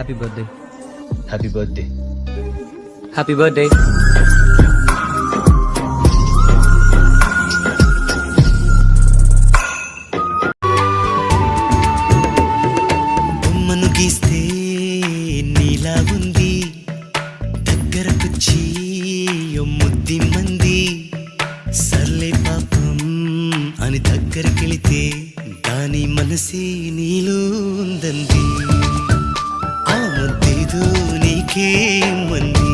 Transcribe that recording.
Happy birthday. Happy birthday. Happy birthday. బొమ్మను గీస్తే నీలా ఉంది, దగ్గరకొచ్చి ముద్ది మంది, సర్లే పాపం అని దగ్గరకెళితే దాని మనసే నీలో ఉందంది, ఆ ముద్దేదో నీకే మంది.